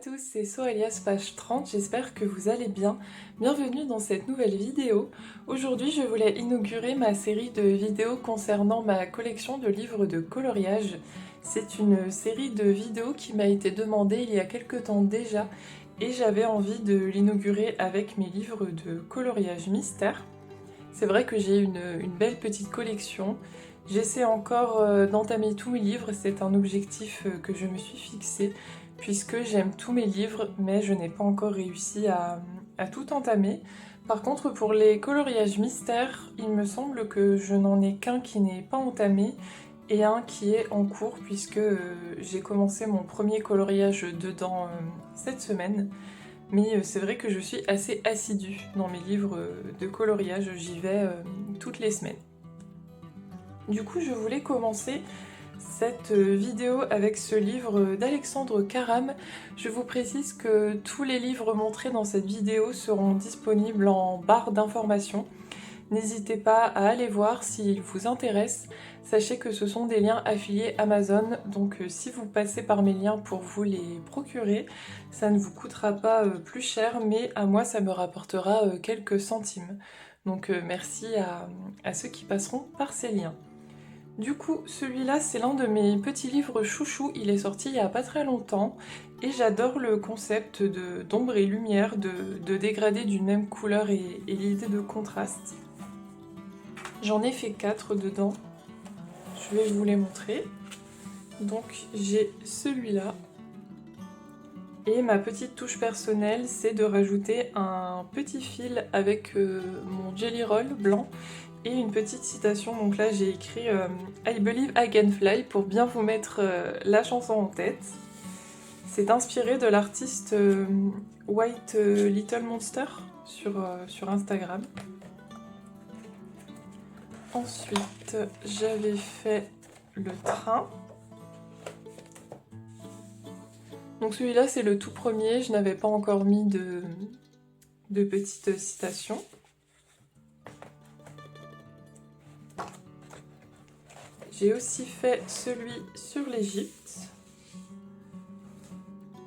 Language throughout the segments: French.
tous, c'est So alias Page 30, j'espère que vous allez bien. Bienvenue dans cette nouvelle vidéo. Aujourd'hui, je voulais inaugurer ma série de vidéos concernant ma collection de livres de coloriage. C'est une série de vidéos qui m'a été demandée il y a quelques temps déjà et j'avais envie de l'inaugurer avec mes livres de coloriage mystère. C'est vrai que j'ai une belle petite collection. J'essaie encore d'entamer tous mes livres, c'est un objectif que je me suis fixé, puisque j'aime tous mes livres, mais je n'ai pas encore réussi à tout entamer. Par contre, pour les coloriages mystères, il me semble que je n'en ai qu'un qui n'est pas entamé, et un qui est en cours, puisque j'ai commencé mon premier coloriage dedans cette semaine. Mais c'est vrai que je suis assez assidue dans mes livres de coloriage, j'y vais toutes les semaines. Du coup, je voulais commencer cette vidéo avec ce livre d'Alexandre Caram. Je vous précise que tous les livres montrés dans cette vidéo seront disponibles en barre d'informations. N'hésitez pas à aller voir s'ils vous intéressent. Sachez que ce sont des liens affiliés Amazon, donc si vous passez par mes liens pour vous les procurer, ça ne vous coûtera pas plus cher, mais à moi ça me rapportera quelques centimes. Donc merci à ceux qui passeront par ces liens. Du coup, celui-là, c'est l'un de mes petits livres chouchous, il est sorti il y a pas très longtemps, et j'adore le concept d'ombre et lumière, de dégradés d'une même couleur et l'idée de contraste. J'en ai fait 4 dedans, je vais vous les montrer. Donc j'ai celui-là, et ma petite touche personnelle, c'est de rajouter un petit fil avec mon Jelly Roll blanc, et une petite citation, donc là j'ai écrit I believe I can fly pour bien vous mettre la chanson en tête. C'est inspiré de l'artiste White Little Monster sur Instagram. Ensuite j'avais fait le train. Donc celui-là c'est le tout premier, je n'avais pas encore mis de petites citations. J'ai aussi fait celui sur l'Égypte.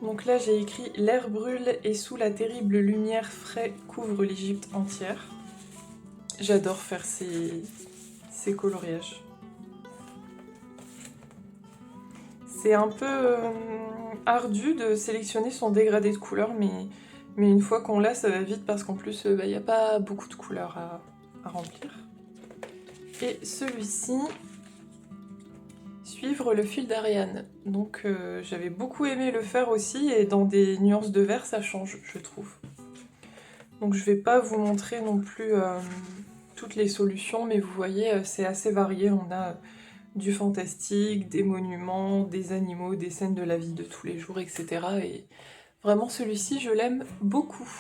Donc là j'ai écrit « L'air brûle et sous la terrible lumière frais couvre l'Égypte entière ». J'adore faire ces coloriages. C'est un peu ardu de sélectionner son dégradé de couleurs, mais une fois qu'on l'a ça va vite parce qu'en plus il n'y a pas beaucoup de couleurs à remplir. Et celui-ci, suivre le fil d'Ariane. Donc j'avais beaucoup aimé le faire aussi, et dans des nuances de vert ça change, je trouve. Donc je vais pas vous montrer non plus toutes les solutions, mais vous voyez c'est assez varié. On a du fantastique, des monuments, des animaux, des scènes de la vie de tous les jours, etc. Et vraiment celui-ci je l'aime beaucoup.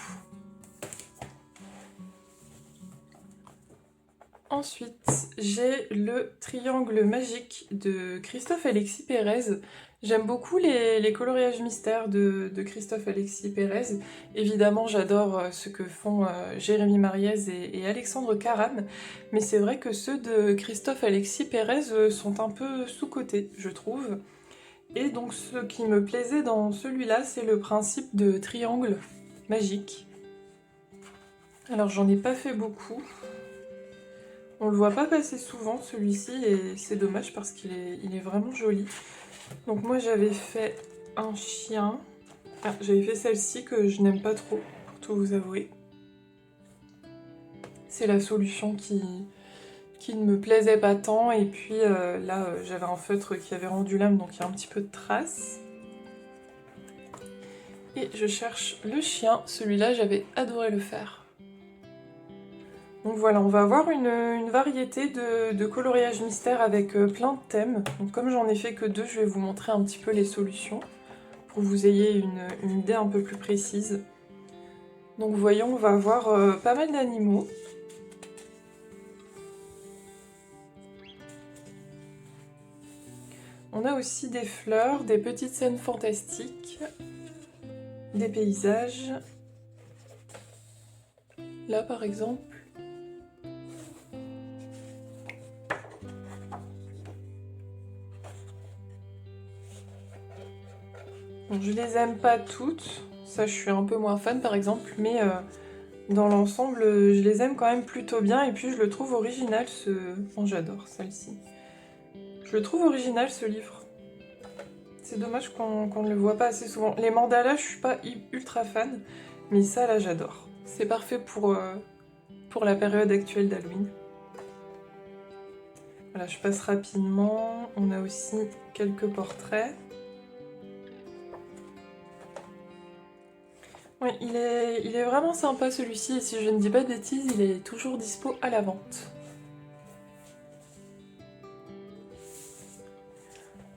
Ensuite, j'ai le triangle magique de Christophe Alexis Pérez. J'aime beaucoup les coloriages mystères de Christophe Alexis Pérez. Évidemment, j'adore ce que font Jérémy Mariez et Alexandre Caram, mais c'est vrai que ceux de Christophe Alexis Pérez sont un peu sous-cotés, je trouve. Et donc, ce qui me plaisait dans celui-là, c'est le principe de triangle magique. Alors, j'en ai pas fait beaucoup. On le voit pas passer souvent celui-ci, et c'est dommage parce qu'il est vraiment joli. Donc moi j'avais fait un chien. Ah, j'avais fait celle-ci que je n'aime pas trop, pour tout vous avouer. C'est la solution qui ne me plaisait pas tant, et puis là j'avais un feutre qui avait rendu l'âme, donc il y a un petit peu de traces. Et je cherche le chien, celui-là j'avais adoré le faire. Donc voilà, on va avoir une variété de coloriage mystère avec plein de thèmes. Donc comme j'en ai fait que 2, je vais vous montrer un petit peu les solutions pour que vous ayez une idée un peu plus précise. Donc voyons, on va avoir pas mal d'animaux. On a aussi des fleurs, des petites scènes fantastiques, des paysages. Là par exemple. Bon, je les aime pas toutes, ça je suis un peu moins fan par exemple, mais dans l'ensemble je les aime quand même plutôt bien et puis je le trouve original ce... Oh, j'adore celle-ci. Je le trouve original ce livre. C'est dommage qu'on ne le voit pas assez souvent. Les mandalas je suis pas ultra fan, mais ça là j'adore. C'est parfait pour la période actuelle d'Halloween. Voilà, je passe rapidement. On a aussi quelques portraits. Oui, il est vraiment sympa celui-ci, et si je ne dis pas de bêtises, il est toujours dispo à la vente.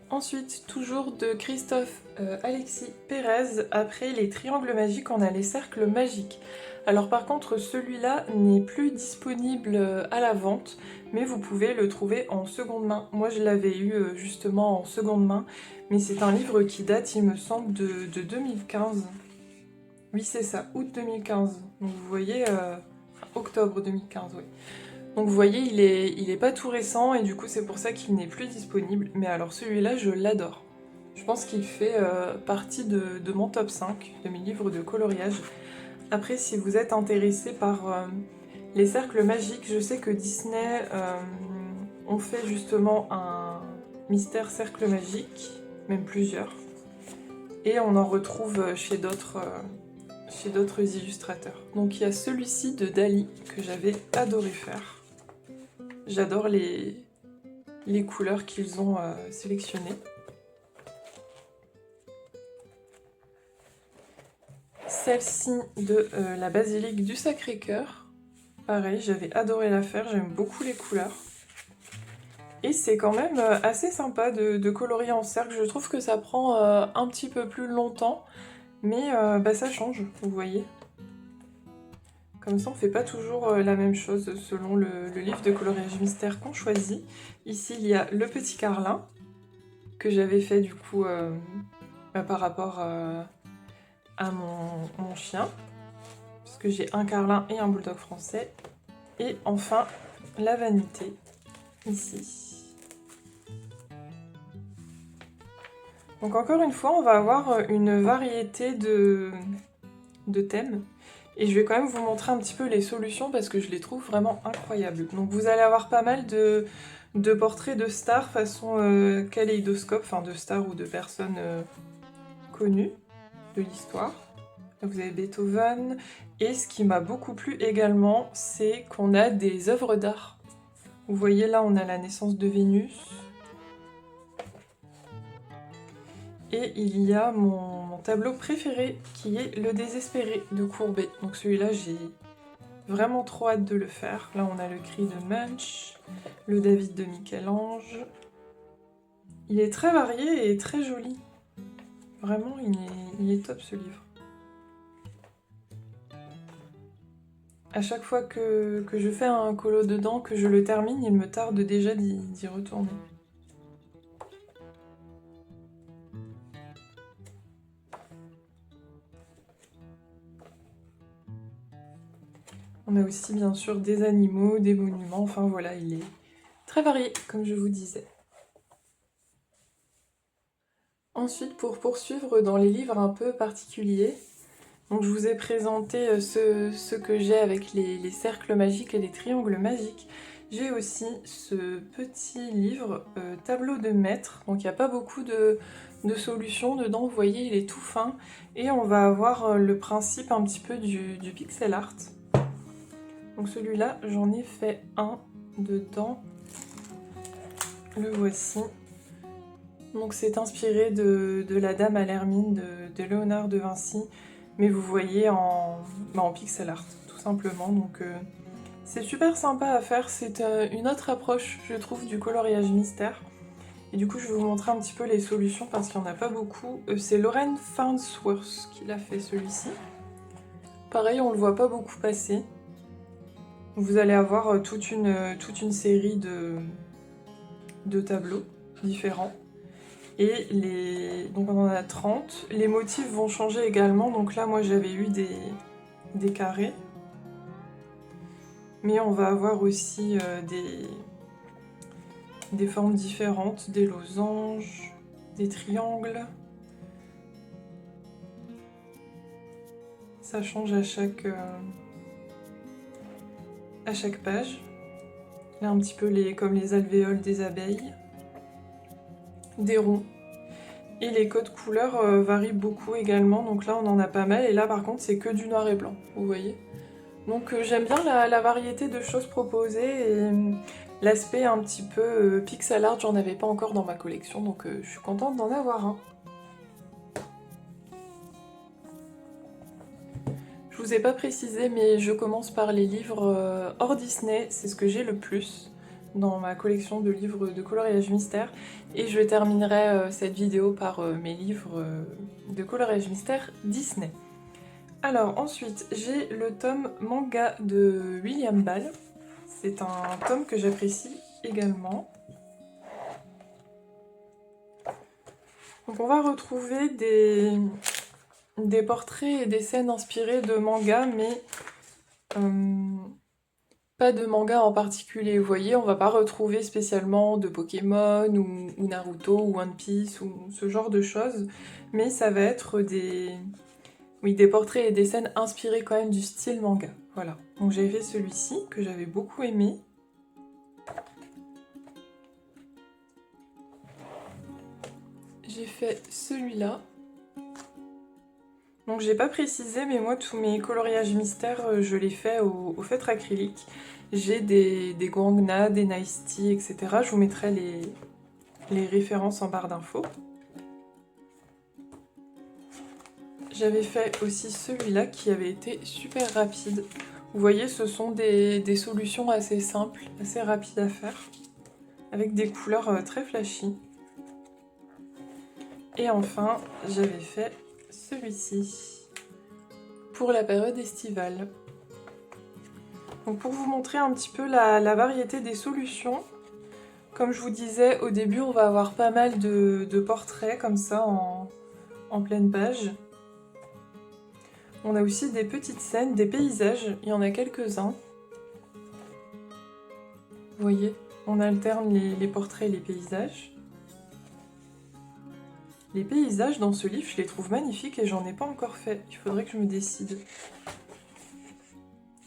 Ensuite, toujours de Christophe Alexis Pérez, après les triangles magiques, on a les cercles magiques. Alors par contre, celui-là n'est plus disponible à la vente, mais vous pouvez le trouver en seconde main. Moi je l'avais eu justement en seconde main, mais c'est un livre qui date, il me semble, de 2015. Oui, c'est ça, août 2015. Donc vous voyez, octobre 2015, oui. Donc vous voyez, il est pas tout récent et du coup c'est pour ça qu'il n'est plus disponible. Mais alors celui-là, je l'adore. Je pense qu'il fait partie de mon top 5 de mes livres de coloriage. Après, si vous êtes intéressé par les cercles magiques, je sais que Disney ont fait justement un mystère cercle magique, même plusieurs. Et on en retrouve chez d'autres illustrateurs. Donc il y a celui-ci de Dali que j'avais adoré faire. J'adore les couleurs qu'ils ont sélectionnées. Celle-ci de la basilique du Sacré-Cœur. Pareil, j'avais adoré la faire, j'aime beaucoup les couleurs. Et c'est quand même assez sympa de colorier en cercle. Je trouve que ça prend un petit peu plus longtemps, mais ça change, vous voyez. Comme ça, on fait pas toujours la même chose selon le livre de coloriage mystère qu'on choisit. Ici, il y a le petit carlin, que j'avais fait du coup par rapport à mon chien, parce que j'ai un carlin et un bulldog français. Et enfin, la vanité, ici. Donc encore une fois, on va avoir une variété de thèmes. Et je vais quand même vous montrer un petit peu les solutions parce que je les trouve vraiment incroyables. Donc vous allez avoir pas mal de portraits de stars façon kaléidoscope, enfin de stars ou de personnes connues de l'histoire. Vous avez Beethoven. Et ce qui m'a beaucoup plu également, c'est qu'on a des œuvres d'art. Vous voyez là, on a la naissance de Vénus. Et il y a mon tableau préféré qui est Le Désespéré de Courbet. Donc celui-là, j'ai vraiment trop hâte de le faire. Là, on a le Cri de Munch, le David de Michel-Ange. Il est très varié et très joli. Vraiment, il est top ce livre. À chaque fois que je fais un colo dedans, que je le termine, il me tarde déjà d'y retourner. On a aussi bien sûr des animaux, des monuments, enfin voilà, il est très varié, comme je vous disais. Ensuite, pour poursuivre dans les livres un peu particuliers, donc je vous ai présenté ceux que j'ai avec les cercles magiques et les triangles magiques. J'ai aussi ce petit livre, tableau de maître, donc il n'y a pas beaucoup de solutions dedans, vous voyez, il est tout fin. Et on va avoir le principe un petit peu du pixel art. Donc celui-là, j'en ai fait un dedans. Le voici. Donc c'est inspiré de la Dame à l'hermine de Léonard de Vinci, mais vous voyez en pixel art, tout simplement. Donc c'est super sympa à faire, c'est une autre approche, je trouve, du coloriage mystère. Et du coup, je vais vous montrer un petit peu les solutions parce qu'il n'y en a pas beaucoup. C'est Lorraine Farnsworth qui l'a fait celui-ci. Pareil, on le voit pas beaucoup passer. Vous allez avoir toute une série de tableaux différents. Et donc on en a 30. Les motifs vont changer également. Donc là, moi, j'avais eu des carrés. Mais on va avoir aussi des formes différentes, des losanges, des triangles. ça change à chaque page. Là un petit peu comme les alvéoles des abeilles, des ronds. Et les codes couleurs varient beaucoup également, donc là on en a pas mal, et là par contre c'est que du noir et blanc, vous voyez. Donc j'aime bien la variété de choses proposées, et l'aspect un petit peu pixel art, j'en avais pas encore dans ma collection, donc je suis contente d'en avoir un. Je vous ai pas précisé, mais je commence par les livres hors Disney, c'est ce que j'ai le plus dans ma collection de livres de coloriage mystère, et je terminerai cette vidéo par mes livres de coloriage mystère Disney. Alors ensuite, j'ai le tome manga de William Ball. C'est un tome que j'apprécie également. Donc on va retrouver des portraits et des scènes inspirées de manga, mais pas de manga en particulier. Vous voyez, on va pas retrouver spécialement de Pokémon ou Naruto ou One Piece ou ce genre de choses, mais ça va être des portraits et des scènes inspirées quand même du style manga. Voilà, donc j'avais fait celui-ci que j'avais beaucoup aimé. J'ai fait celui-là. Donc j'ai pas précisé, mais moi tous mes coloriages mystères, je les fais au feutre acrylique. J'ai des Guangna, des Nice Tea, etc. Je vous mettrai les références en barre d'infos. J'avais fait aussi celui-là qui avait été super rapide. Vous voyez, ce sont des solutions assez simples, assez rapides à faire, avec des couleurs très flashy. Et enfin, j'avais fait celui-ci pour la période estivale. Donc pour vous montrer un petit peu la variété des solutions, comme je vous disais au début, on va avoir pas mal de portraits comme ça en pleine page. On a aussi des petites scènes, des paysages, il y en a quelques-uns. Vous voyez, on alterne les portraits et les paysages. Les paysages dans ce livre, je les trouve magnifiques et j'en ai pas encore fait. Il faudrait que je me décide.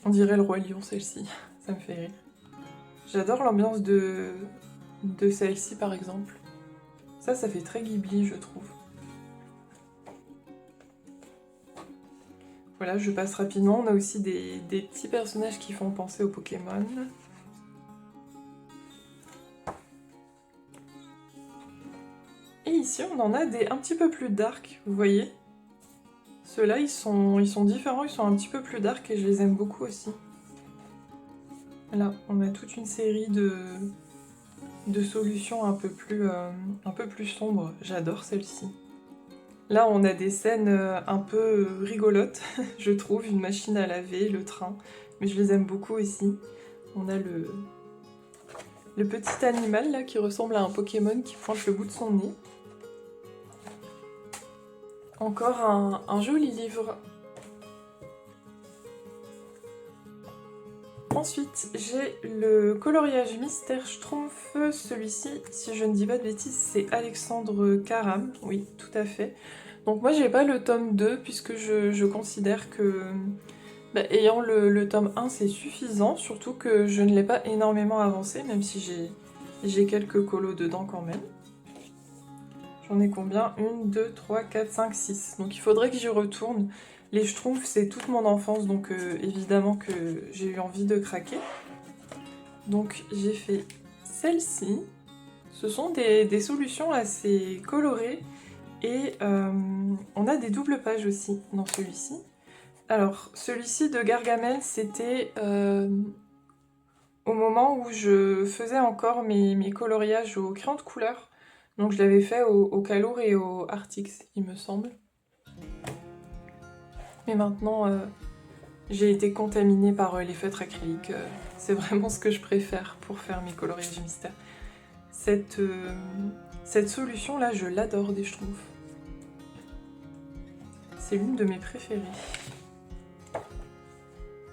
On dirait le Roi Lion, celle-ci. Ça me fait rire. J'adore l'ambiance de celle-ci, par exemple. Ça fait très Ghibli, je trouve. Voilà, je passe rapidement. On a aussi des petits personnages qui font penser aux Pokémon. Et ici, on en a des un petit peu plus dark, vous voyez. Ceux-là, ils sont différents, ils sont un petit peu plus dark et je les aime beaucoup aussi. Là, on a toute une série de solutions un peu plus sombres. J'adore celle-ci. Là, on a des scènes un peu rigolotes, je trouve. Une machine à laver, le train. Mais je les aime beaucoup aussi. On a le petit animal là qui ressemble à un Pokémon qui pointe le bout de son nez. Encore un joli livre. Ensuite, j'ai le coloriage mystère Schtroumpf. Celui-ci, si je ne dis pas de bêtises, c'est Alexandre Caram. Oui, tout à fait. Donc moi, j'ai pas le tome 2 puisque je considère que ayant le tome 1, c'est suffisant. Surtout que je ne l'ai pas énormément avancé, même si j'ai quelques colos dedans quand même. J'en ai combien? 1, 2, 3, 4, 5, 6. Donc il faudrait que j'y retourne. Les Schtroumpfs, c'est toute mon enfance, donc évidemment que j'ai eu envie de craquer. Donc j'ai fait celle-ci. Ce sont des solutions assez colorées. Et on a des doubles pages aussi dans celui-ci. Alors, celui-ci de Gargamel, c'était au moment où je faisais encore mes coloriages au crayon de couleur. Donc je l'avais fait au Calour et au Artix, il me semble. Mais maintenant, j'ai été contaminée par les feutres acryliques. C'est vraiment ce que je préfère pour faire mes coloriages mystères. Cette solution-là, je l'adore des Schtroumpfs. C'est l'une de mes préférées.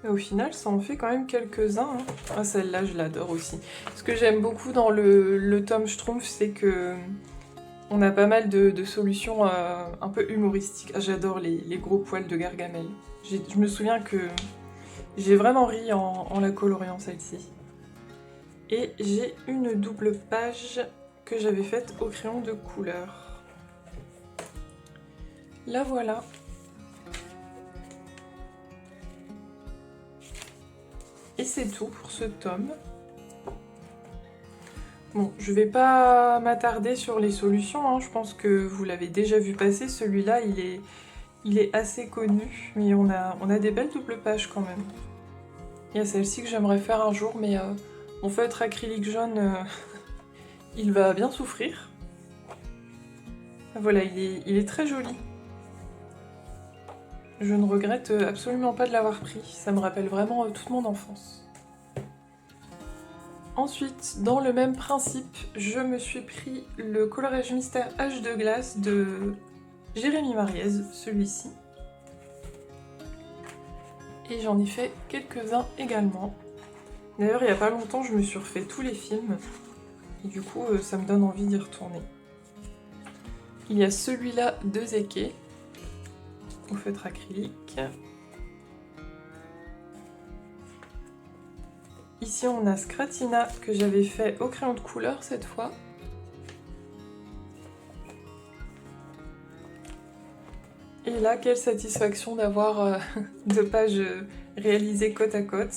Et au final, ça en fait quand même quelques-uns. Hein. Ah, celle-là, je l'adore aussi. Ce que j'aime beaucoup dans le tome Schtroumpf, c'est que on a pas mal de solutions un peu humoristiques. Ah, j'adore les gros poils de Gargamel. Je me souviens que j'ai vraiment ri en la coloriant celle-ci. Et j'ai une double page que j'avais faite au crayon de couleur. La voilà. Et c'est tout pour ce tome. Bon, je vais pas m'attarder sur les solutions, hein. Je pense que vous l'avez déjà vu passer. Celui-là, il est assez connu, mais on a des belles doubles pages quand même. Il y a celle-ci que j'aimerais faire un jour, mais mon feutre acrylique jaune, il va bien souffrir. Voilà, il est très joli. Je ne regrette absolument pas de l'avoir pris, ça me rappelle vraiment toute mon enfance. Ensuite, dans le même principe, je me suis pris le coloriage mystère H de glace de Jérémy Mariez, celui-ci. Et j'en ai fait quelques-uns également. D'ailleurs, il n'y a pas longtemps, je me suis refait tous les films. Et du coup, ça me donne envie d'y retourner. Il y a celui-là de Zeke, au feutre acrylique. Ici, on a Scratina, que j'avais fait au crayon de couleur cette fois. Et là, quelle satisfaction d'avoir 2 pages réalisées côte à côte.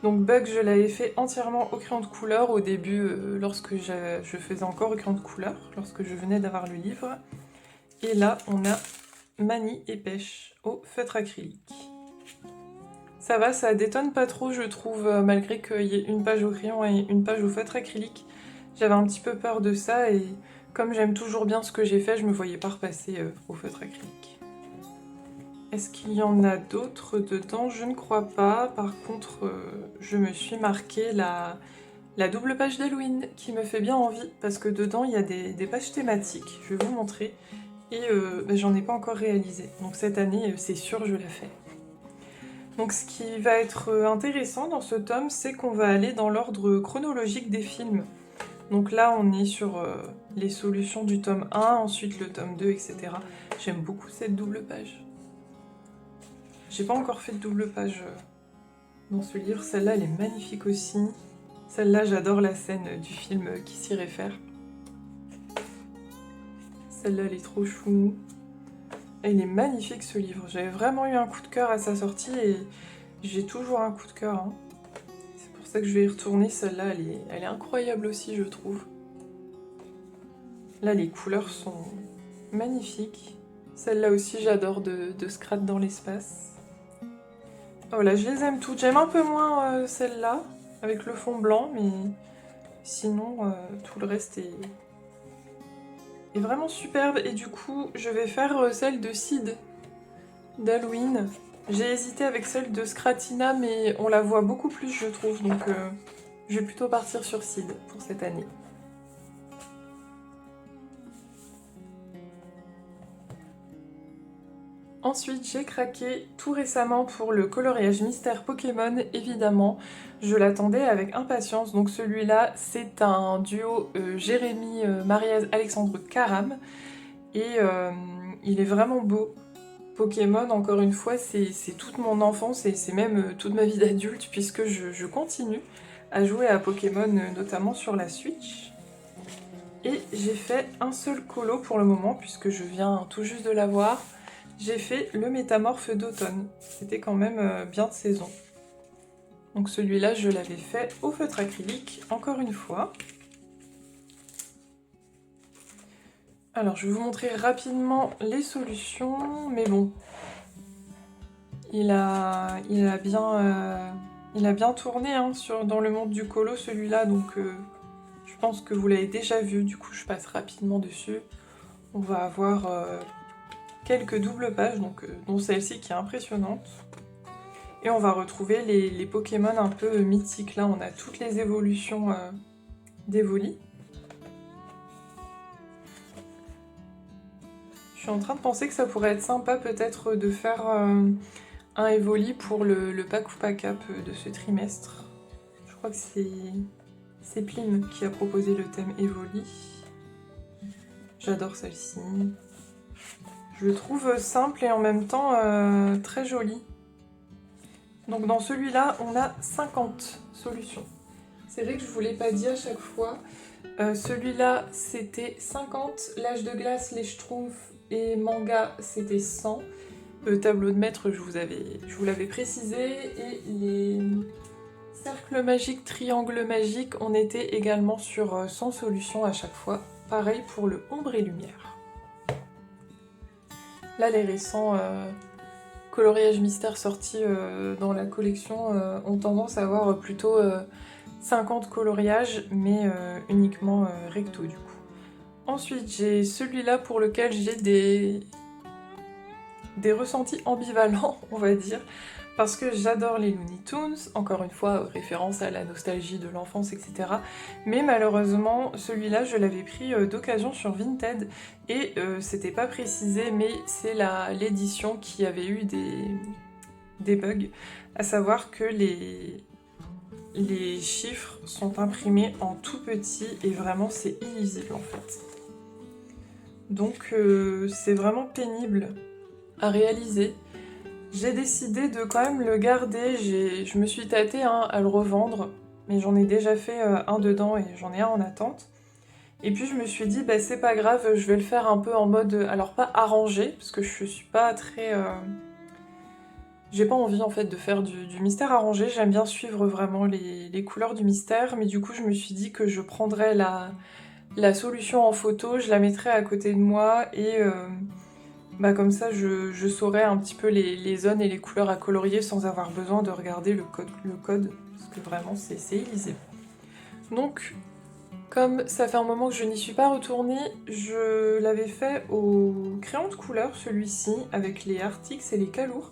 Donc Bug, je l'avais fait entièrement au crayon de couleur au début, lorsque je faisais encore au crayon de couleur, lorsque je venais d'avoir le livre. Et là, on a Mani et Pêche au feutre acrylique. Ça va, ça détonne pas trop, je trouve, malgré qu'il y ait une page au crayon et une page au feutre acrylique. J'avais un petit peu peur de ça et comme j'aime toujours bien ce que j'ai fait, je me voyais pas repasser au feutre acrylique. Est-ce qu'il y en a d'autres dedans? Je ne crois pas. Par contre, je me suis marqué la double page d'Halloween qui me fait bien envie parce que dedans il y a des pages thématiques. Je vais vous montrer. Et j'en ai pas encore réalisé. Donc cette année, c'est sûr, je la fais. Donc ce qui va être intéressant dans ce tome, c'est qu'on va aller dans l'ordre chronologique des films. Donc là, on est sur les solutions du tome 1, ensuite le tome 2, etc. J'aime beaucoup cette double page. J'ai pas encore fait de double page dans ce livre. Celle-là, elle est magnifique aussi. Celle-là, j'adore la scène du film qui s'y réfère. Celle-là, elle est trop chou. Il est magnifique ce livre. J'avais vraiment eu un coup de cœur à sa sortie et j'ai toujours un coup de cœur. Hein. C'est pour ça que je vais y retourner. Celle-là, elle est incroyable aussi, je trouve. Là, les couleurs sont magnifiques. Celle-là aussi, j'adore de Scrat dans l'espace. Voilà, je les aime toutes. J'aime un peu moins celle-là, avec le fond blanc, mais sinon, tout le reste est vraiment superbe. Et du coup, je vais faire celle de Sid d'Halloween. J'ai hésité avec celle de Scratina, mais on la voit beaucoup plus, je trouve. Donc, je vais plutôt partir sur Sid pour cette année. Ensuite, j'ai craqué tout récemment pour le coloriage mystère Pokémon, évidemment. Je l'attendais avec impatience. Donc celui-là, c'est un duo Jérémy Mariez-Alexandre Caram. Et il est vraiment beau. Pokémon, encore une fois, c'est toute mon enfance et c'est même toute ma vie d'adulte puisque je continue à jouer à Pokémon, notamment sur la Switch. Et j'ai fait un seul colo pour le moment puisque je viens tout juste de l'avoir. J'ai fait le métamorphe d'automne. C'était quand même bien de saison. Donc celui-là, je l'avais fait au feutre acrylique, encore une fois. Alors, je vais vous montrer rapidement les solutions, mais bon. Il a bien tourné hein, dans le monde du colo, celui-là, donc je pense que vous l'avez déjà vu, du coup je passe rapidement dessus. On va avoir quelques doubles pages, donc, dont celle-ci qui est impressionnante. Et on va retrouver les Pokémon un peu mythiques. Là, on a toutes les évolutions d'Evoli. Je suis en train de penser que ça pourrait être sympa peut-être de faire un Evoli pour le pack ou pack up de ce trimestre. Je crois que c'est Plim qui a proposé le thème Evoli. J'adore celle-ci. Je le trouve simple et en même temps très joli. Donc dans celui-là, on a 50 solutions. C'est vrai que je vous l'ai pas dit à chaque fois. Celui-là, c'était 50. L'âge de glace, les Schtroumpfs et manga, c'était 100. Le tableau de maître, je vous l'avais précisé. Et les cercles magiques, triangles magiques, on était également sur 100 solutions à chaque fois. Pareil pour le ombre et lumière. Là, les récents coloriages mystères sortis dans la collection ont tendance à avoir plutôt 50 coloriages, mais uniquement recto du coup. Ensuite, j'ai celui-là pour lequel j'ai des ressentis ambivalents, on va dire, parce que j'adore les Looney Tunes, encore une fois, référence à la nostalgie de l'enfance, etc. Mais malheureusement, celui-là, je l'avais pris d'occasion sur Vinted, et c'était pas précisé, mais c'est l'édition qui avait eu des bugs, à savoir que les chiffres sont imprimés en tout petit, et vraiment, c'est illisible, en fait. Donc, c'est vraiment pénible à réaliser. J'ai décidé de quand même le garder, je me suis tâtée à le revendre, mais j'en ai déjà fait un dedans et j'en ai un en attente. Et puis je me suis dit, bah c'est pas grave, je vais le faire un peu en mode, alors pas arrangé, parce que je suis pas très... J'ai pas envie en fait de faire du mystère arrangé, j'aime bien suivre vraiment les couleurs du mystère, mais du coup je me suis dit que je prendrais la solution en photo, je la mettrais à côté de moi et... bah comme ça, je saurais un petit peu les zones et les couleurs à colorier sans avoir besoin de regarder le code parce que vraiment, c'est illisible. Donc, comme ça fait un moment que je n'y suis pas retournée, je l'avais fait au crayon de couleur, celui-ci, avec les Artix et les Calours,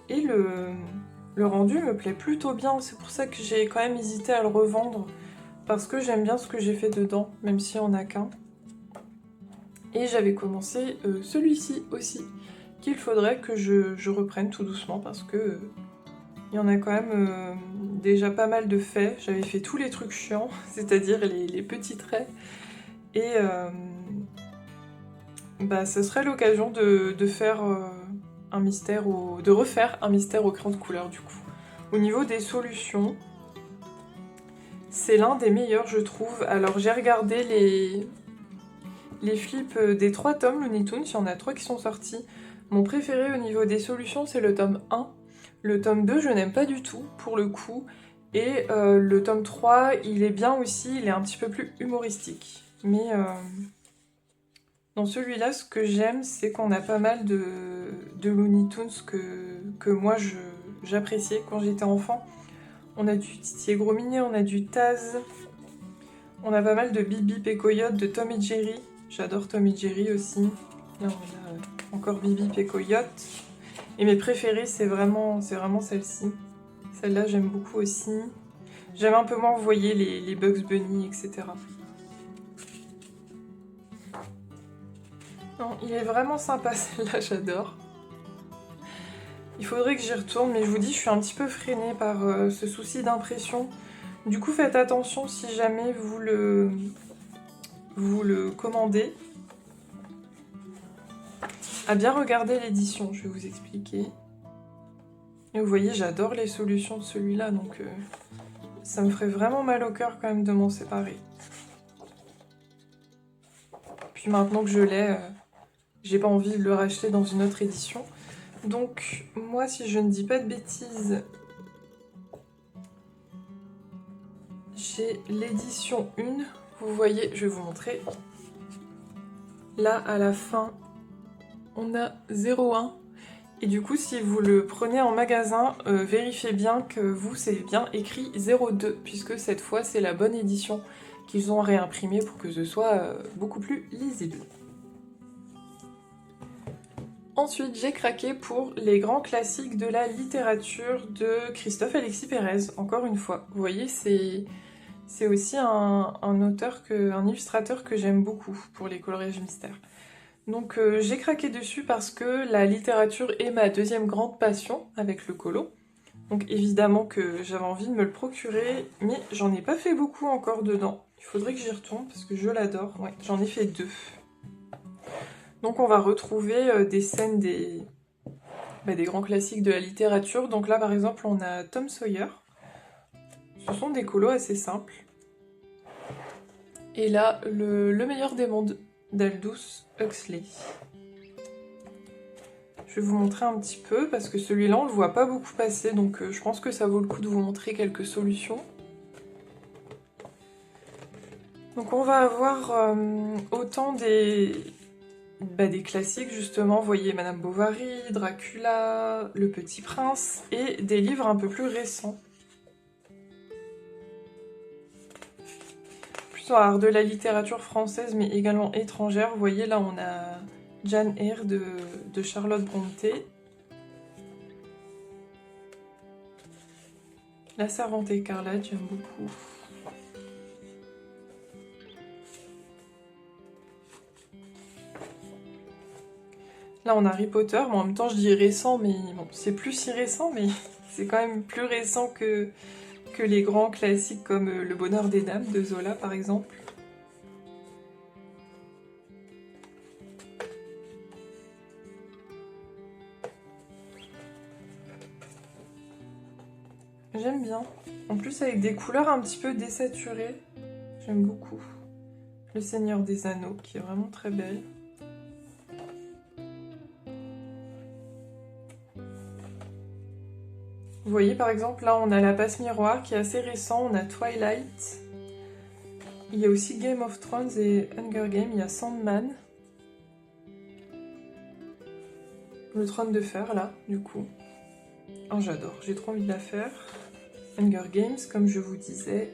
et le rendu me plaît plutôt bien, c'est pour ça que j'ai quand même hésité à le revendre, parce que j'aime bien ce que j'ai fait dedans, même si on n'a qu'un. Et j'avais commencé celui-ci aussi, qu'il faudrait que je reprenne tout doucement parce que il y en a quand même déjà pas mal de faits. J'avais fait tous les trucs chiants, c'est-à-dire les petits traits. Et bah, ce serait l'occasion de faire un mystère, de refaire un mystère au crayon de couleur du coup. Au niveau des solutions, c'est l'un des meilleurs je trouve. Alors j'ai regardé les flips des 3 tomes Looney Tunes, il y en a 3 qui sont sortis. Mon préféré au niveau des solutions, c'est le tome 1. Le tome 2, je n'aime pas du tout, pour le coup. Et le tome 3, il est bien aussi, il est un petit peu plus humoristique. Mais dans celui-là, ce que j'aime, c'est qu'on a pas mal de Looney Tunes que moi, j'appréciais quand j'étais enfant. On a du Titi et Gros Minet, on a du Taz, on a pas mal de Bip Bip et Coyote, de Tom et Jerry. J'adore Tom et Jerry aussi. Là, on a encore Bip Bip et Coyote. Et mes préférées, c'est vraiment celle-ci. Celle-là, j'aime beaucoup aussi. J'aime un peu moins, vous voyez, les Bugs Bunny, etc. Non, il est vraiment sympa, celle-là, j'adore. Il faudrait que j'y retourne, mais je vous dis, je suis un petit peu freinée par ce souci d'impression. Du coup, faites attention si jamais vous le commandez. À bien regarder l'édition, je vais vous expliquer. Et vous voyez, j'adore les solutions de celui-là, donc ça me ferait vraiment mal au cœur quand même de m'en séparer. Puis maintenant que je l'ai, j'ai pas envie de le racheter dans une autre édition. Donc moi, si je ne dis pas de bêtises, j'ai l'édition 1. Vous voyez, je vais vous montrer. Là, à la fin, on a 0,1. Et du coup, si vous le prenez en magasin, vérifiez bien que vous, c'est bien écrit 0,2, puisque cette fois, c'est la bonne édition qu'ils ont réimprimée pour que ce soit beaucoup plus lisible. Ensuite, j'ai craqué pour les grands classiques de la littérature de Christophe Alexis Pérez, encore une fois. Vous voyez, c'est aussi un auteur, un illustrateur que j'aime beaucoup pour les coloriages mystères. Donc j'ai craqué dessus parce que la littérature est ma deuxième grande passion avec le colo. Donc évidemment que j'avais envie de me le procurer, mais j'en ai pas fait beaucoup encore dedans. Il faudrait que j'y retourne parce que je l'adore. Ouais, j'en ai fait 2. Donc on va retrouver des scènes des grands classiques de la littérature. Donc là par exemple on a Tom Sawyer. Ce sont des colos assez simples. Et là, le meilleur des mondes d'Aldous Huxley. Je vais vous montrer un petit peu parce que celui-là on le voit pas beaucoup passer, donc je pense que ça vaut le coup de vous montrer quelques solutions. Donc on va avoir autant des classiques justement, vous voyez Madame Bovary, Dracula, Le Petit Prince, et des livres un peu plus récents. Plus dans l'art de la littérature française mais également étrangère, vous voyez là on a Jane Eyre de Charlotte Brontë. La Servante écarlate, j'aime beaucoup. Là on a Harry Potter, mais en même temps je dis récent, mais bon, c'est plus si récent, mais c'est quand même plus récent que les grands classiques comme Le Bonheur des Dames de Zola par exemple. J'aime bien. En plus avec des couleurs un petit peu désaturées, j'aime beaucoup. Le Seigneur des Anneaux qui est vraiment très belle. Vous voyez par exemple là on a La Passe Miroir qui est assez récent, on a Twilight. Il y a aussi Game of Thrones et Hunger Games, il y a Sandman. Le Trône de Fer là du coup. Oh j'adore, j'ai trop envie de la faire. Hunger Games comme je vous disais.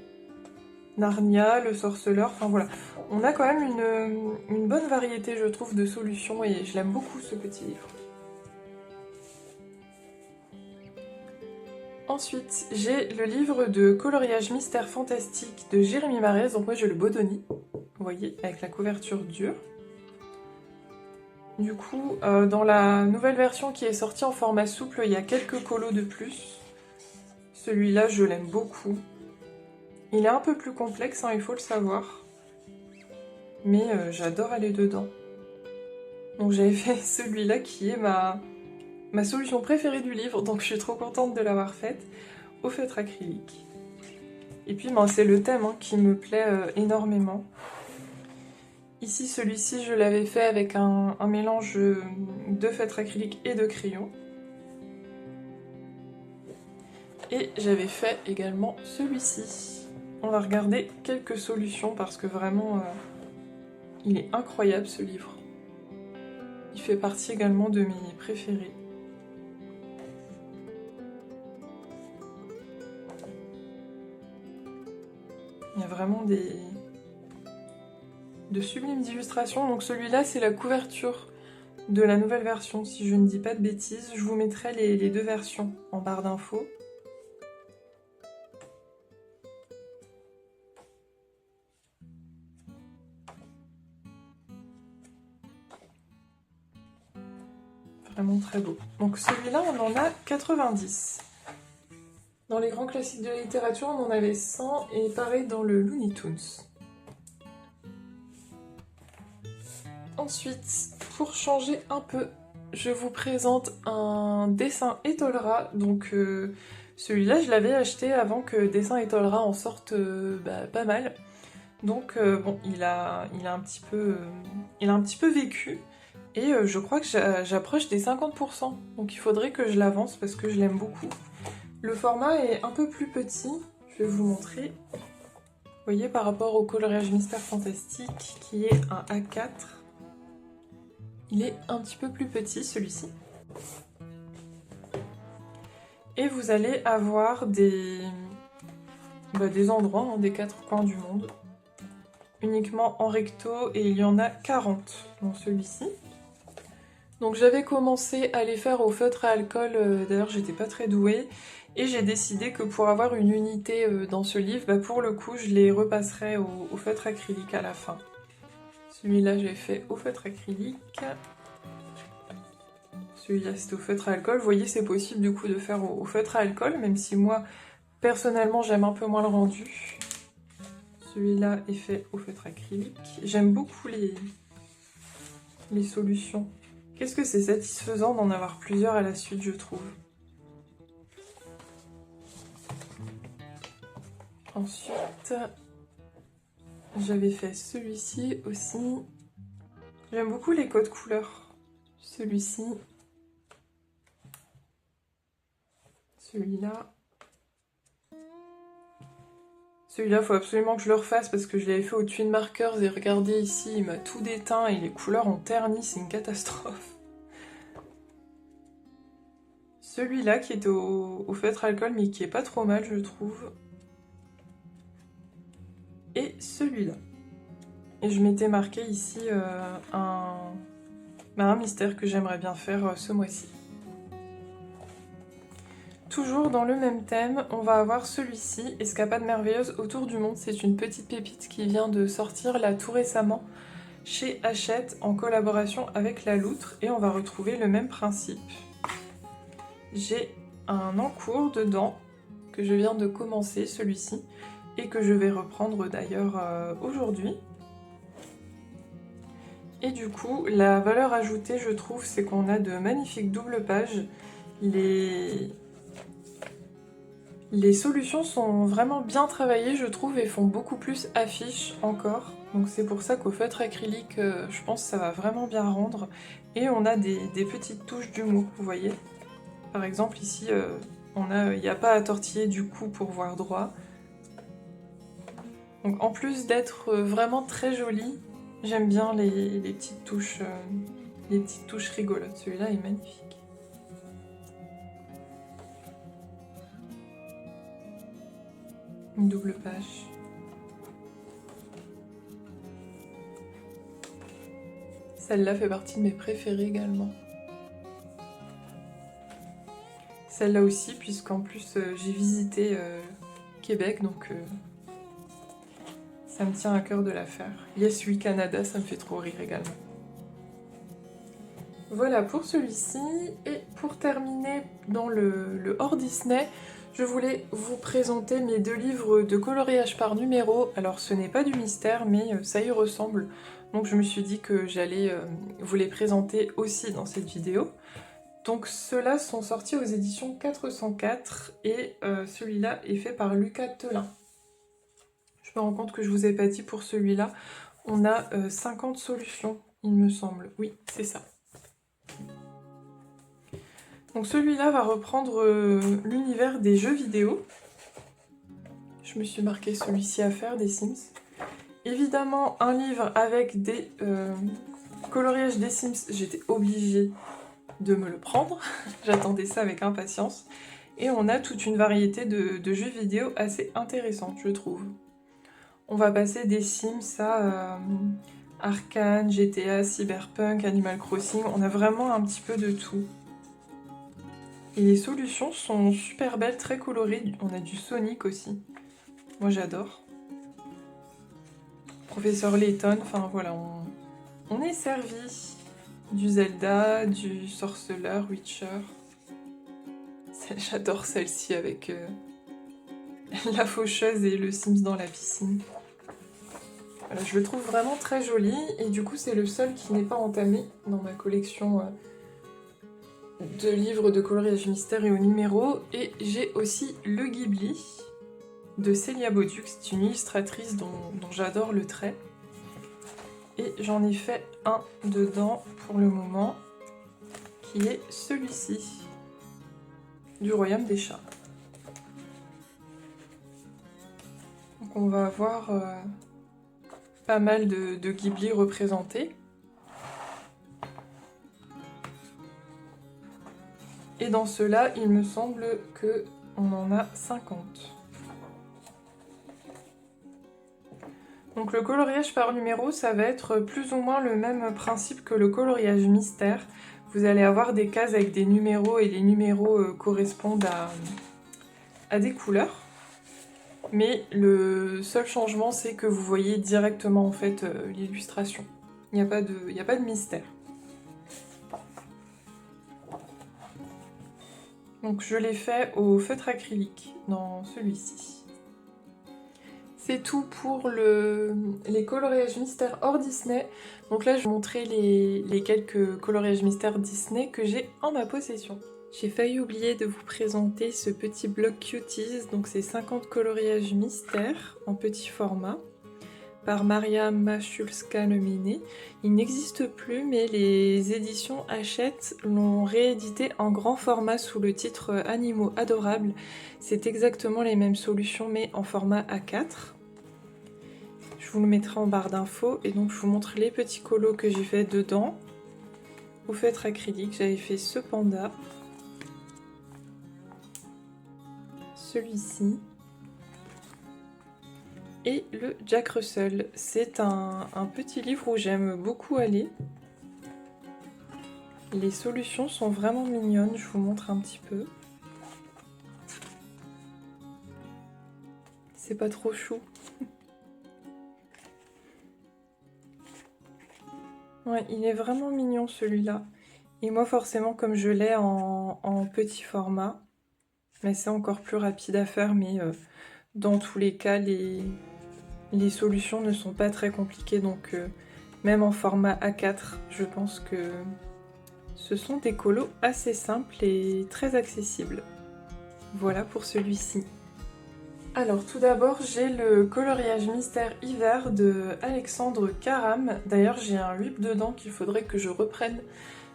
Narnia, Le Sorceleur, enfin voilà. On a quand même une bonne variété je trouve de solutions et je l'aime beaucoup ce petit livre. Ensuite, j'ai le livre de coloriage mystère fantastique de Jérémy Marez, donc moi j'ai le Bodoni, vous voyez, avec la couverture dure. Du coup, dans la nouvelle version qui est sortie en format souple, il y a quelques colos de plus. Celui-là, je l'aime beaucoup. Il est un peu plus complexe, hein, il faut le savoir. Mais j'adore aller dedans. Donc j'avais fait celui-là qui est ma solution préférée du livre, donc je suis trop contente de l'avoir faite, au feutre acrylique. Et puis ben, c'est le thème hein, qui me plaît énormément. Ici, celui-ci, je l'avais fait avec un mélange de feutre acrylique et de crayon. Et j'avais fait également celui-ci. On va regarder quelques solutions parce que vraiment, il est incroyable ce livre. Il fait partie également de mes préférés. Il y a vraiment de sublimes illustrations. Donc celui-là, c'est la couverture de la nouvelle version, si je ne dis pas de bêtises. Je vous mettrai les deux versions en barre d'infos. Vraiment très beau. Donc celui-là, on en a 90. Dans les grands classiques de la littérature, on en avait 100 et pareil dans le Looney Tunes. Ensuite, pour changer un peu, je vous présente un dessin Etolra. Donc celui-là, je l'avais acheté avant que Dessin Etolra en sorte pas mal. Donc bon, il a un petit peu vécu. Et je crois que j'approche des 50%. Donc il faudrait que je l'avance parce que je l'aime beaucoup. Le format est un peu plus petit. Je vais vous montrer. Vous voyez, par rapport au coloriage mystère fantastique, qui est un A4. Il est un petit peu plus petit, celui-ci. Et vous allez avoir des endroits, hein, des quatre coins du monde. Uniquement en recto, et il y en a 40 dans celui-ci. Donc j'avais commencé à les faire au feutre à alcool, d'ailleurs j'étais pas très douée, et j'ai décidé que pour avoir une unité dans ce livre, pour le coup je les repasserai au feutre acrylique à la fin. Celui-là j'ai fait au feutre acrylique, celui-là c'était au feutre à alcool. Vous voyez c'est possible du coup de faire au feutre à alcool, même si moi personnellement j'aime un peu moins le rendu. Celui-là est fait au feutre acrylique. J'aime beaucoup les solutions Qu'est-ce que c'est satisfaisant d'en avoir plusieurs à la suite, je trouve. Ensuite, j'avais fait celui-ci aussi. J'aime beaucoup les codes couleurs. Celui-ci. Celui-là. Celui-là, il faut absolument que je le refasse parce que je l'avais fait au Twin Markers et regardez ici, il m'a tout déteint et les couleurs ont terni, c'est une catastrophe. Celui-là qui est au feutre alcool mais qui est pas trop mal, je trouve. Et celui-là. Et je m'étais marqué ici un mystère que j'aimerais bien faire ce mois-ci. Toujours dans le même thème, on va avoir celui-ci, Escapade merveilleuse autour du monde. C'est une petite pépite qui vient de sortir là tout récemment chez Hachette en collaboration avec La Loutre. Et on va retrouver le même principe. J'ai un encours dedans que je viens de commencer, celui-ci, et que je vais reprendre d'ailleurs aujourd'hui. Et du coup, la valeur ajoutée, je trouve, c'est qu'on a de magnifiques doubles pages. Les solutions sont vraiment bien travaillées, je trouve, et font beaucoup plus affiche encore. Donc c'est pour ça qu'au feutre acrylique, je pense que ça va vraiment bien rendre. Et on a des petites touches d'humour, vous voyez. Par exemple, ici, il n'y a pas à tortiller du cou pour voir droit. Donc en plus d'être vraiment très joli, j'aime bien les petites touches rigolotes. Celui-là est magnifique. Une double page. Celle-là fait partie de mes préférées également. Celle-là aussi, puisqu'en plus j'ai visité Québec, donc ça me tient à cœur de la faire. Yes, oui, Canada, ça me fait trop rire également. Voilà pour celui-ci. Et pour terminer dans le hors Disney, je voulais vous présenter mes 2 livres de coloriage par numéro. Alors ce n'est pas du mystère, mais ça y ressemble. Donc je me suis dit que j'allais vous les présenter aussi dans cette vidéo. Donc ceux-là sont sortis aux éditions 404 et celui-là est fait par Lucas Thelin. Je me rends compte que je vous ai pas dit pour celui-là. On a 50 solutions, il me semble. Oui, c'est ça. Donc celui-là va reprendre l'univers des jeux vidéo. Je me suis marqué celui-ci à faire, des Sims. Évidemment, un livre avec des coloriages des Sims, j'étais obligée de me le prendre. J'attendais ça avec impatience. Et on a toute une variété de jeux vidéo assez intéressantes, je trouve. On va passer des Sims à Arcane, GTA, Cyberpunk, Animal Crossing. On a vraiment un petit peu de tout. Et les solutions sont super belles, très colorées. On a du Sonic aussi. Moi j'adore. Professeur Layton, enfin voilà, on est servi. Du Zelda, du Sorceleur, Witcher. J'adore celle-ci avec la faucheuse et le Sims dans la piscine. Voilà, je le trouve vraiment très joli et du coup c'est le seul qui n'est pas entamé dans ma collection de livres de coloriage mystère et au numéro. Et j'ai aussi le Ghibli de Célia Bauduc, c'est une illustratrice dont j'adore le trait. Et j'en ai fait un dedans pour le moment, qui est celui-ci, du Royaume des Chats. Donc on va avoir pas mal de Ghibli représentés. Et dans ceux-là, il me semble qu'on en a 50. Donc le coloriage par numéro, ça va être plus ou moins le même principe que le coloriage mystère. Vous allez avoir des cases avec des numéros et les numéros correspondent à des couleurs. Mais le seul changement, c'est que vous voyez directement en fait l'illustration. Il n'y a pas de mystère. Donc je l'ai fait au feutre acrylique dans celui-ci. C'est tout pour les coloriages mystères hors Disney. Donc là, je vais vous montrer les quelques coloriages mystères Disney que j'ai en ma possession. J'ai failli oublier de vous présenter ce petit bloc Cuties. Donc c'est 50 coloriages mystères en petit format par Maria Maszulska-Nominé. Il n'existe plus, mais les éditions Hachette l'ont réédité en grand format sous le titre Animaux adorables. C'est exactement les mêmes solutions, mais en format A4. Je vous le mettrai en barre d'infos, et donc je vous montre les petits colos que j'ai fait dedans. Au feutre acrylique, j'avais fait ce panda, celui-ci, et le Jack Russell. C'est un petit livre où j'aime beaucoup aller. Les solutions sont vraiment mignonnes, je vous montre un petit peu. C'est pas trop chou. Ouais, il est vraiment mignon celui-là. Et moi forcément comme je l'ai en petit format, mais c'est encore plus rapide à faire, mais dans tous les cas les solutions ne sont pas très compliquées, donc même en format A4, je pense que ce sont des colos assez simples et très accessibles. Voilà pour celui-ci. Alors tout d'abord, j'ai le coloriage mystère hiver de Alexandre Caram. D'ailleurs, j'ai un whip dedans qu'il faudrait que je reprenne,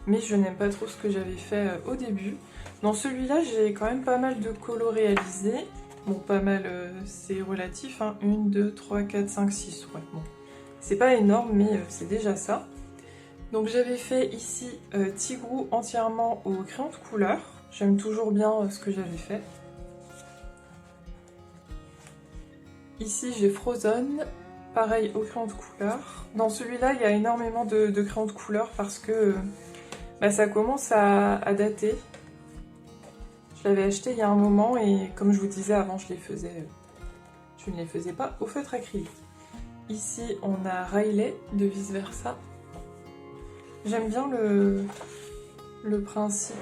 mais je n'aime pas trop ce que j'avais fait au début. Dans celui-là, j'ai quand même pas mal de colos réalisés. Bon, pas mal, c'est relatif, hein. 1, 2, 3, 4, 5, 6, ouais, bon. C'est pas énorme, mais c'est déjà ça. Donc j'avais fait ici Tigrou entièrement au crayon de couleur. J'aime toujours bien ce que j'avais fait. Ici j'ai Frozen, pareil au crayon de couleur. Dans celui-là il y a énormément de crayons de couleur parce que ça commence à dater. Je l'avais acheté il y a un moment et comme je vous disais avant je ne les faisais pas au feutre acrylique. Ici on a Riley de Vice Versa. J'aime bien le principe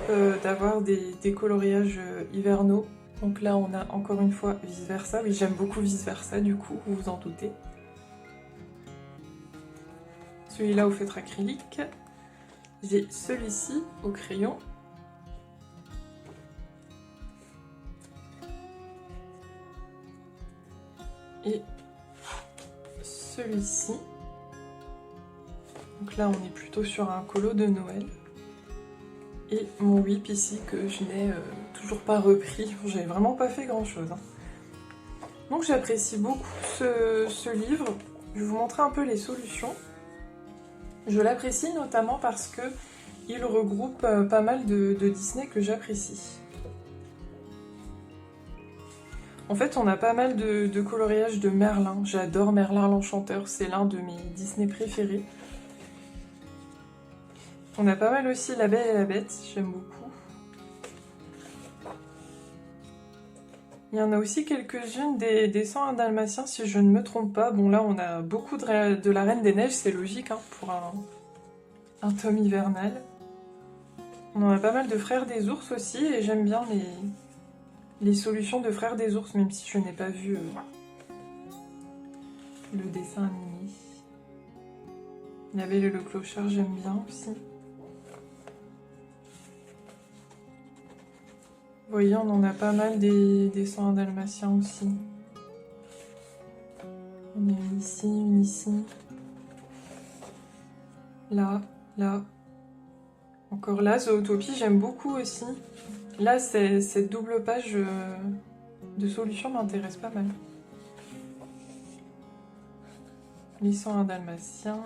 d'avoir des coloriages hivernaux. Donc là on a encore une fois Vice Versa. Oui, j'aime beaucoup Vice Versa du coup, vous vous en doutez. Celui-là au feutre acrylique. J'ai celui-ci au crayon. Et celui-ci. Donc là on est plutôt sur un colo de Noël. Et mon whip ici que je n'ai toujours pas repris. J'avais vraiment pas fait grand chose. Hein. Donc j'apprécie beaucoup ce livre. Je vais vous montrer un peu les solutions. Je l'apprécie notamment parce que il regroupe pas mal de Disney que j'apprécie. En fait, on a pas mal de coloriages de Merlin. J'adore Merlin l'Enchanteur, c'est l'un de mes Disney préférés. On a pas mal aussi La Belle et la Bête, j'aime beaucoup. Il y en a aussi quelques-unes des 101 Dalmatiens, si je ne me trompe pas. Bon, là, on a beaucoup de la Reine des Neiges, c'est logique, hein, pour un tome hivernal. On en a pas mal de Frères des Ours aussi, et j'aime bien les solutions de Frères des Ours, même si je n'ai pas vu le dessin animé. La Belle et le Clochard, j'aime bien aussi. Vous voyez, on en a pas mal des 101 Dalmatiens aussi. On a une ici, une ici. Là, là. Encore là, Zootopie, j'aime beaucoup aussi. Là, cette double page de solutions m'intéresse pas mal. Les 101 Dalmatiens.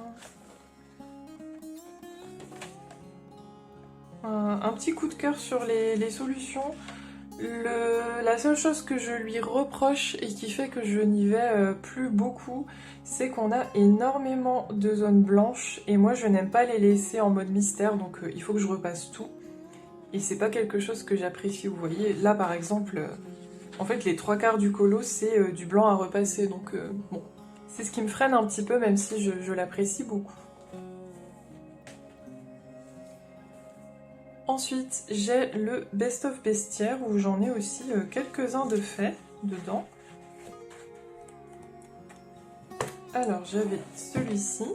Un petit coup de cœur sur les solutions. La seule chose que je lui reproche et qui fait que je n'y vais plus beaucoup, c'est qu'on a énormément de zones blanches et moi je n'aime pas les laisser en mode mystère, donc il faut que je repasse tout. Et c'est pas quelque chose que j'apprécie, vous voyez. Là par exemple, en fait les 3/4 du colo c'est du blanc à repasser, donc bon. C'est ce qui me freine un petit peu même si je l'apprécie beaucoup. Ensuite, j'ai le Best of Bestiaire où j'en ai aussi quelques-uns de faits dedans. Alors j'avais celui-ci.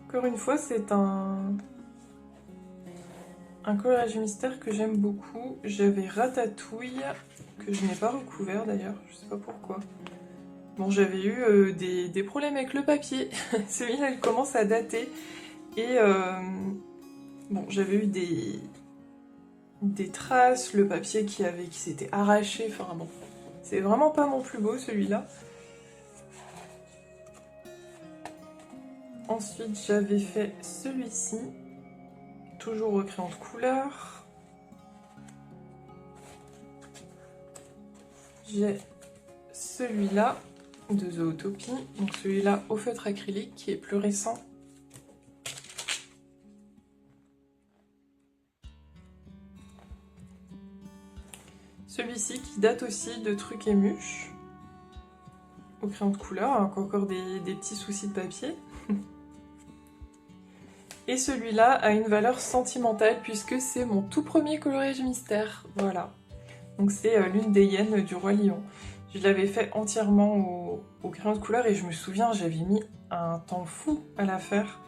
Encore une fois, c'est un coloriage mystère que j'aime beaucoup. J'avais Ratatouille, que je n'ai pas recouvert d'ailleurs, je sais pas pourquoi. Bon, j'avais eu des problèmes avec le papier. Celui-là, il commence à dater. Et bon, j'avais eu des traces, le papier qui s'était arraché. Enfin bon, c'est vraiment pas mon plus beau celui-là. Ensuite, j'avais fait celui-ci, toujours au crayon de couleur. J'ai celui-là de Zootopie, donc celui-là au feutre acrylique qui est plus récent. Celui-ci qui date aussi de Trucs et Mûches, au crayon de couleur, encore des petits soucis de papier. Et celui-là a une valeur sentimentale puisque c'est mon tout premier coloriage mystère, voilà. Donc c'est l'une des hyènes du Roi Lion. Je l'avais fait entièrement au crayon de couleur et je me souviens, j'avais mis un temps fou à la faire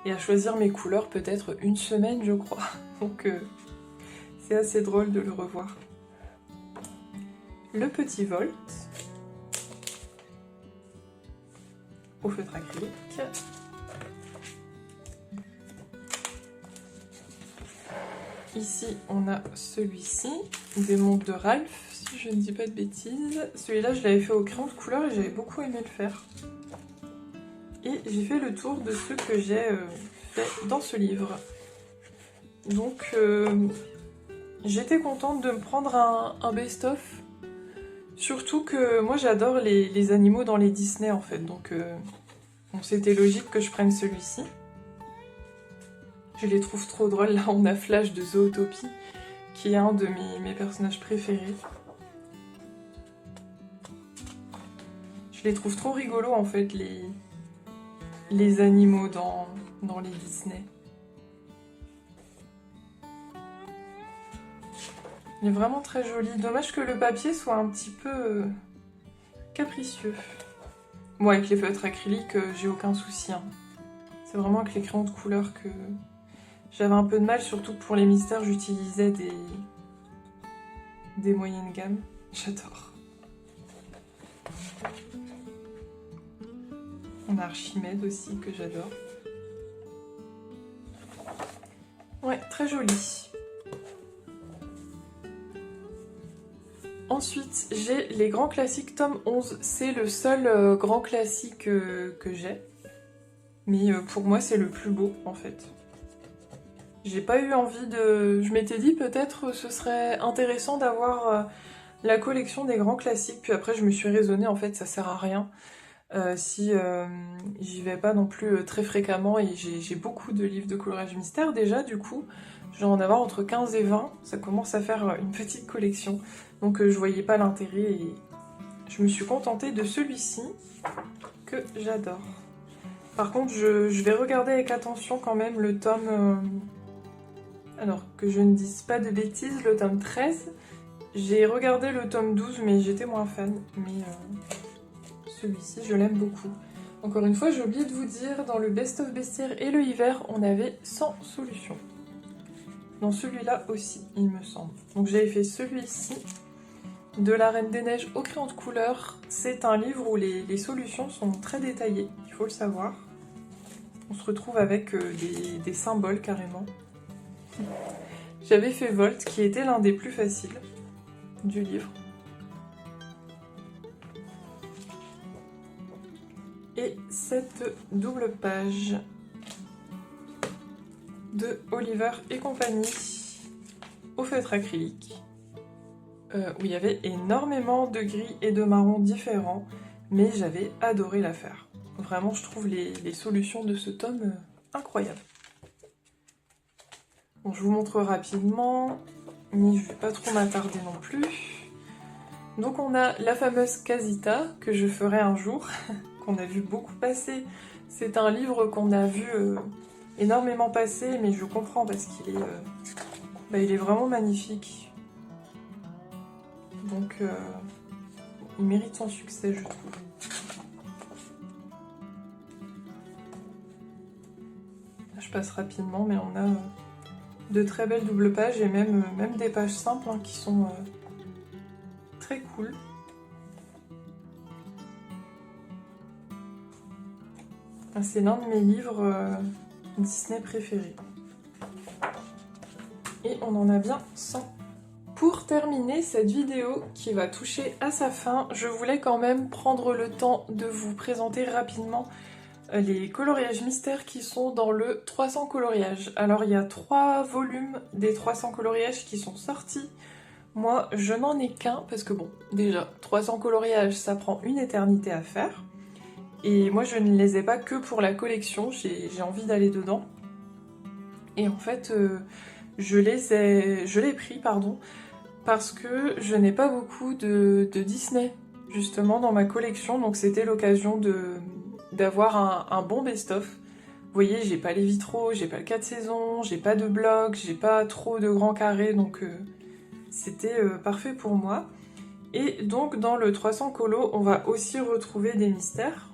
et à choisir mes couleurs, peut-être une semaine je crois. Donc c'est assez drôle de le revoir. Le petit Volt au feutre acrylique. Ici, on a celui-ci, des montres de Ralph, si je ne dis pas de bêtises. Celui-là, je l'avais fait au crayon de couleur et j'avais beaucoup aimé le faire. Et j'ai fait le tour de ceux que j'ai fait dans ce livre. Donc, j'étais contente de me prendre un best-of. Surtout que moi, j'adore les animaux dans les Disney, en fait. Donc, bon, c'était logique que je prenne celui-ci. Je les trouve trop drôles. Là, on a Flash de Zootopie, qui est un de mes personnages préférés. Je les trouve trop rigolos, en fait, les animaux dans les Disney. Il est vraiment très joli. Dommage que le papier soit un petit peu capricieux. Bon, avec les feutres acryliques, j'ai aucun souci. Hein. C'est vraiment avec les crayons de couleur que j'avais un peu de mal, surtout pour les mystères, j'utilisais des moyennes gammes. J'adore. On a Archimède aussi, que j'adore. Ouais, très joli. Ensuite, j'ai les grands classiques tome 11. C'est le seul grand classique que j'ai. Mais pour moi, c'est le plus beau, en fait. J'ai pas eu envie de... Je m'étais dit peut-être ce serait intéressant d'avoir la collection des grands classiques. Puis après, je me suis raisonnée, en fait, ça sert à rien. Si j'y vais pas non plus très fréquemment et j'ai beaucoup de livres de coloriage mystère déjà, du coup, je vais en avoir entre 15 et 20. Ça commence à faire une petite collection. Donc je voyais pas l'intérêt et je me suis contentée de celui-ci que j'adore. Par contre, je vais regarder avec attention quand même le tome... Alors, que je ne dise pas de bêtises, le tome 13. J'ai regardé le tome 12, mais j'étais moins fan. Mais celui-ci, je l'aime beaucoup. Encore une fois, j'ai oublié de vous dire, dans le Best of Bestiaire et le hiver, on avait 100 solutions. Dans celui-là aussi, il me semble. Donc j'avais fait celui-ci, de la Reine des Neiges au crayon de couleur. C'est un livre où les solutions sont très détaillées, il faut le savoir. On se retrouve avec des symboles carrément. J'avais fait Volt, qui était l'un des plus faciles du livre. Et cette double page de Oliver et compagnie au feutre acrylique, où il y avait énormément de gris et de marron différents, mais j'avais adoré la faire. Vraiment, je trouve les solutions de ce tome incroyables. Bon, je vous montre rapidement, mais je ne vais pas trop m'attarder non plus. Donc on a la fameuse Casita, que je ferai un jour, qu'on a vu beaucoup passer. C'est un livre qu'on a vu énormément passer, mais je comprends parce qu'il est, il est vraiment magnifique. donc il mérite son succès, je trouve. Je passe rapidement, mais on a de très belles doubles pages et même des pages simples hein, qui sont très cool. C'est l'un de mes livres Disney préférés. Et on en a bien 100. Pour terminer cette vidéo qui va toucher à sa fin, je voulais quand même prendre le temps de vous présenter rapidement les coloriages mystères qui sont dans le 300 coloriages. Alors il y a 3 volumes des 300 coloriages qui sont sortis. Moi je n'en ai qu'un parce que bon, déjà 300 coloriages ça prend une éternité à faire. Et moi je ne les ai pas que pour la collection, j'ai envie d'aller dedans. Et en fait je l'ai pris parce que je n'ai pas beaucoup de Disney justement dans ma collection, donc c'était l'occasion d'avoir un bon best-of. Vous voyez, j'ai pas les vitraux, j'ai pas le 4 saisons, j'ai pas de blocs, j'ai pas trop de grands carrés, donc c'était parfait pour moi. Et donc dans le 300 colo, on va aussi retrouver des mystères.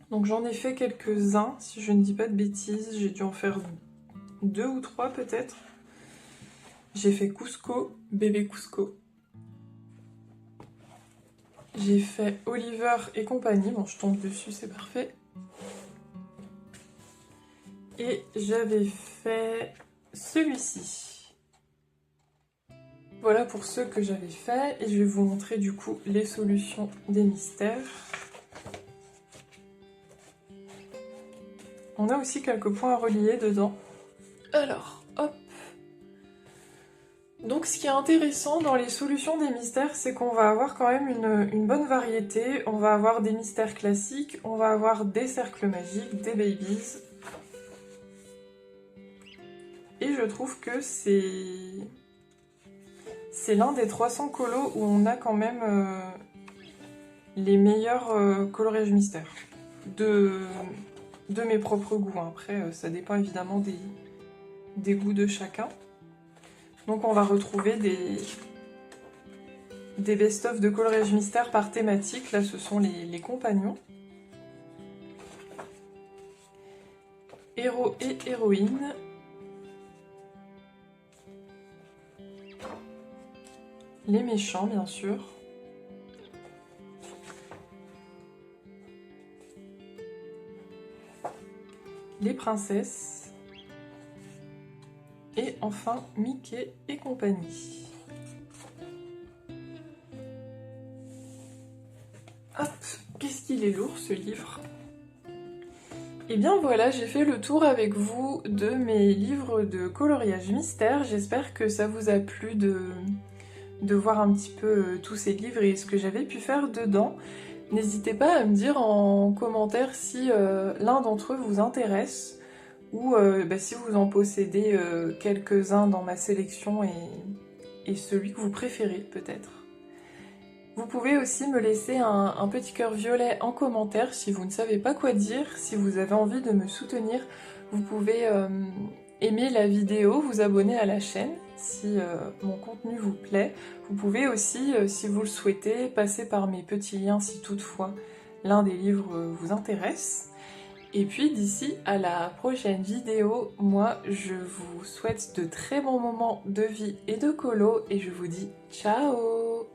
Donc j'en ai fait quelques-uns, si je ne dis pas de bêtises, j'ai dû en faire 2 ou 3 peut-être. J'ai fait Cusco, bébé Cusco. J'ai fait Oliver et compagnie, bon je tombe dessus, c'est parfait. Et j'avais fait celui-ci. Voilà pour ceux que j'avais fait, et je vais vous montrer du coup les solutions des mystères. On a aussi quelques points à relier dedans. Alors, hop. Donc ce qui est intéressant dans les solutions des mystères, c'est qu'on va avoir quand même une bonne variété. On va avoir des mystères classiques, on va avoir des cercles magiques, des babies. Et je trouve que c'est l'un des 300 colos où on a quand même les meilleurs coloriages mystères. De mes propres goûts. Après, ça dépend évidemment des goûts de chacun. Donc on va retrouver des best-of de coloriage mystère par thématique. Là, ce sont les compagnons. Héros et héroïnes. Les méchants, bien sûr. Les princesses. Et enfin, Mickey et compagnie. Hop, qu'est-ce qu'il est lourd ce livre. Et bien voilà, j'ai fait le tour avec vous de mes livres de coloriage mystère. J'espère que ça vous a plu de voir un petit peu tous ces livres et ce que j'avais pu faire dedans. N'hésitez pas à me dire en commentaire si l'un d'entre eux vous intéresse ou si vous en possédez quelques-uns dans ma sélection et celui que vous préférez peut-être. Vous pouvez aussi me laisser un petit cœur violet en commentaire si vous ne savez pas quoi dire, si vous avez envie de me soutenir. Vous pouvez aimer la vidéo, vous abonner à la chaîne si mon contenu vous plaît. Vous pouvez aussi, si vous le souhaitez, passer par mes petits liens si toutefois l'un des livres vous intéresse. Et puis d'ici à la prochaine vidéo, moi je vous souhaite de très bons moments de vie et de colo et je vous dis ciao!